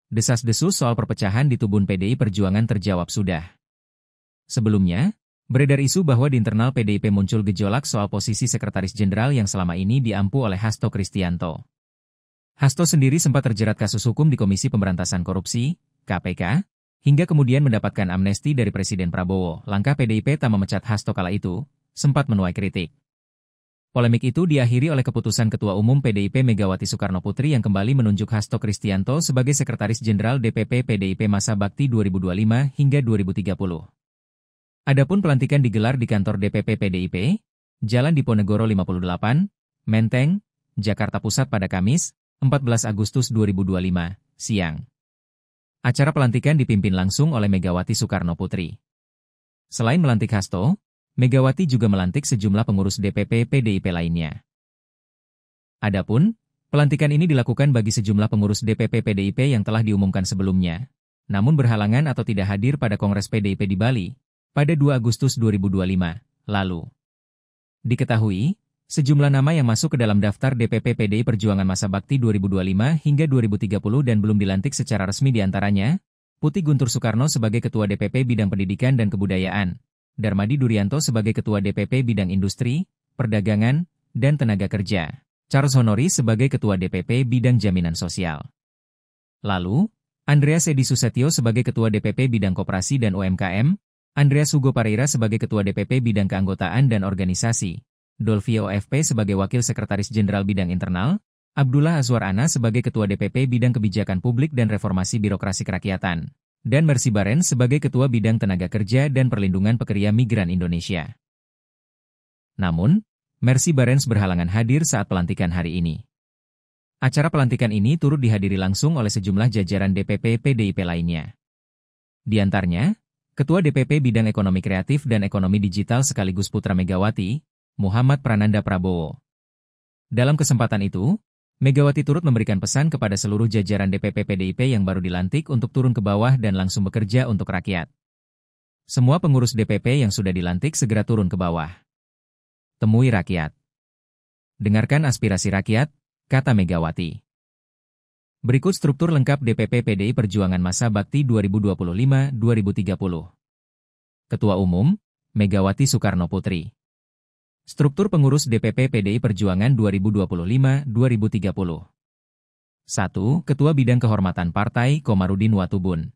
Desas-desus soal perpecahan di tubuh PDI Perjuangan terjawab sudah. Sebelumnya, beredar isu bahwa di internal PDIP muncul gejolak soal posisi Sekretaris Jenderal yang selama ini diampu oleh Hasto Kristianto. Hasto sendiri sempat terjerat kasus hukum di Komisi Pemberantasan Korupsi, KPK, hingga kemudian mendapatkan amnesti dari Presiden Prabowo. Langkah PDIP tak memecat Hasto kala itu, sempat menuai kritik. Polemik itu diakhiri oleh keputusan Ketua Umum PDIP Megawati Soekarnoputri yang kembali menunjuk Hasto Kristianto sebagai Sekretaris Jenderal DPP PDIP masa bakti 2025 hingga 2030. Adapun pelantikan digelar di kantor DPP PDIP, Jalan Diponegoro 58, Menteng, Jakarta Pusat pada Kamis, 14 Agustus 2025, siang. Acara pelantikan dipimpin langsung oleh Megawati Soekarnoputri. Selain melantik Hasto, Megawati juga melantik sejumlah pengurus DPP PDIP lainnya. Adapun, pelantikan ini dilakukan bagi sejumlah pengurus DPP PDIP yang telah diumumkan sebelumnya, namun berhalangan atau tidak hadir pada Kongres PDIP di Bali, pada 2 Agustus 2025, lalu. Diketahui, sejumlah nama yang masuk ke dalam daftar DPP PDI Perjuangan masa bakti 2025 hingga 2030 dan belum dilantik secara resmi diantaranya, Putih Guntur Soekarno sebagai Ketua DPP Bidang Pendidikan dan Kebudayaan, Darmadi Durianto sebagai Ketua DPP Bidang Industri, Perdagangan, dan Tenaga Kerja, Charles Honoris sebagai Ketua DPP Bidang Jaminan Sosial. Lalu, Andreas Edi Susetio sebagai Ketua DPP Bidang Koperasi dan UMKM, Andreas Hugo Pareira sebagai Ketua DPP Bidang Keanggotaan dan Organisasi, Dolvio OFP sebagai Wakil Sekretaris Jenderal Bidang Internal, Abdullah Azwar Anas sebagai Ketua DPP Bidang Kebijakan Publik dan Reformasi Birokrasi Kerakyatan, dan Mercy Barens sebagai Ketua Bidang Tenaga Kerja dan Perlindungan Pekerja Migran Indonesia. Namun, Mercy Barens berhalangan hadir saat pelantikan hari ini. Acara pelantikan ini turut dihadiri langsung oleh sejumlah jajaran DPP PDIP lainnya. Di antaranya, Ketua DPP Bidang Ekonomi Kreatif dan Ekonomi Digital sekaligus putra Megawati, Muhammad Prananda Prabowo. Dalam kesempatan itu, Megawati turut memberikan pesan kepada seluruh jajaran DPP PDIP yang baru dilantik untuk turun ke bawah dan langsung bekerja untuk rakyat. Semua pengurus DPP yang sudah dilantik segera turun ke bawah. Temui rakyat. Dengarkan aspirasi rakyat, kata Megawati. Berikut struktur lengkap DPP PDI Perjuangan masa bakti 2025-2030. Ketua Umum, Megawati Soekarnoputri. Struktur pengurus DPP PDI Perjuangan 2025-2030. 1. Ketua Bidang Kehormatan Partai Komarudin Watubun.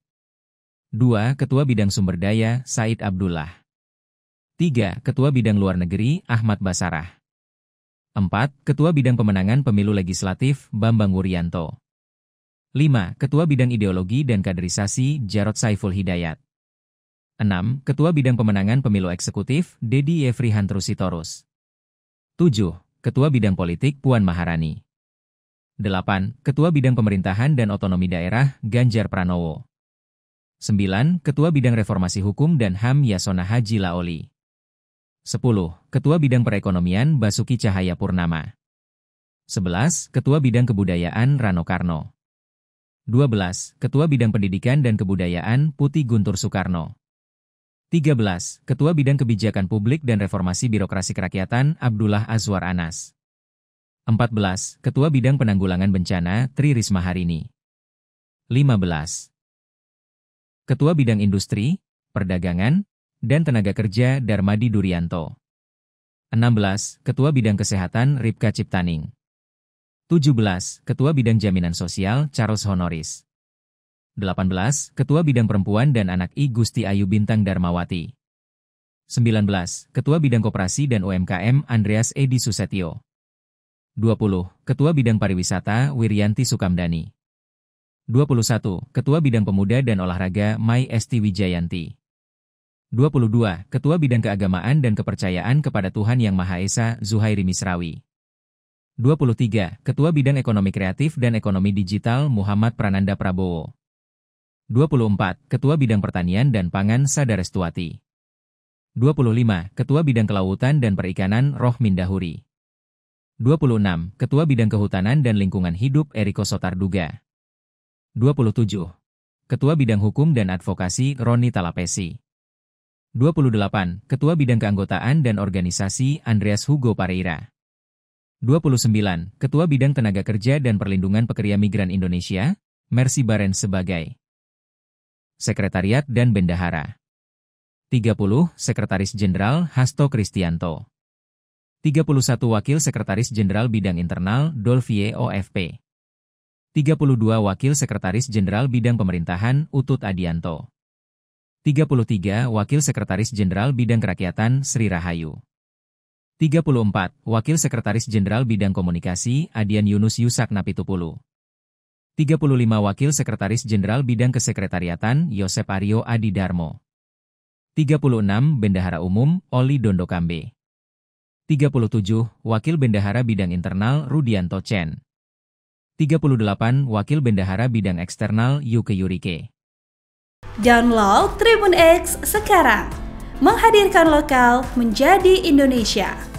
2. Ketua Bidang Sumber Daya Said Abdullah. 3. Ketua Bidang Luar Negeri Ahmad Basarah. 4. Ketua Bidang Pemenangan Pemilu Legislatif Bambang Wuryanto. 5. Ketua Bidang Ideologi dan Kaderisasi Jarod Saiful Hidayat. 6. Ketua Bidang Pemenangan Pemilu Eksekutif Dedi Yefri Hantrusitorus. 7. Ketua Bidang Politik Puan Maharani. 8. Ketua Bidang Pemerintahan dan Otonomi Daerah Ganjar Pranowo. 9. Ketua Bidang Reformasi Hukum dan HAM Yasona Haji Laoli. 10. Ketua Bidang Perekonomian Basuki Cahayapurnama. 11. Ketua Bidang Kebudayaan Rano Karno. 12. Ketua Bidang Pendidikan dan Kebudayaan Putih Guntur Soekarno. 13. Ketua Bidang Kebijakan Publik dan Reformasi Birokrasi Kerakyatan Abdullah Azwar Anas. 14. Ketua Bidang Penanggulangan Bencana Tri Risma Harini. 15. Ketua Bidang Industri, Perdagangan, dan Tenaga Kerja Darmadi Durianto. 16. Ketua Bidang Kesehatan Ripka Ciptaning. 17. Ketua Bidang Jaminan Sosial Charles Honoris. 18. Ketua Bidang Perempuan dan Anak I Gusti Ayu Bintang Darmawati. 19. Ketua Bidang Koperasi dan UMKM Andreas Edi Susetio. 20. Ketua Bidang Pariwisata Wiryanti Sukamdani. 21. Ketua Bidang Pemuda dan Olahraga Mai Esti Wijayanti. 22. Ketua Bidang Keagamaan dan Kepercayaan kepada Tuhan Yang Maha Esa Zuhairi Misrawi. 23. Ketua Bidang Ekonomi Kreatif dan Ekonomi Digital Muhammad Prananda Prabowo. 24. Ketua Bidang Pertanian dan Pangan Sada Restuati. 25. Ketua Bidang Kelautan dan Perikanan Rohmin Dahuri. 26. Ketua Bidang Kehutanan dan Lingkungan Hidup Eriko Sotarduga. 27. Ketua Bidang Hukum dan Advokasi Roni Talapesi. 28. Ketua Bidang Keanggotaan dan Organisasi Andreas Hugo Pareira. 29. Ketua Bidang Tenaga Kerja dan Perlindungan Pekerja Migran Indonesia, Mercy Barens sebagai Sekretariat dan Bendahara. 30. Sekretaris Jenderal Hasto Kristianto. 31 Wakil Sekretaris Jenderal Bidang Internal Dolvie OFP. 32 Wakil Sekretaris Jenderal Bidang Pemerintahan Utut Adianto. 33 Wakil Sekretaris Jenderal Bidang Kerakyatan Sri Rahayu. 34 Wakil Sekretaris Jenderal Bidang Komunikasi Adian Yunus Yusak Napitupulu. 35 Wakil Sekretaris Jenderal Bidang Kesekretariatan Yosep Aryo Adi Darmo. 36 Bendahara Umum Oli Dondokambe. 37 Wakil Bendahara Bidang Internal Rudianto Chen. 38 Wakil Bendahara Bidang Eksternal Yuke Yurike. Download Tribun X sekarang, menghadirkan lokal menjadi Indonesia.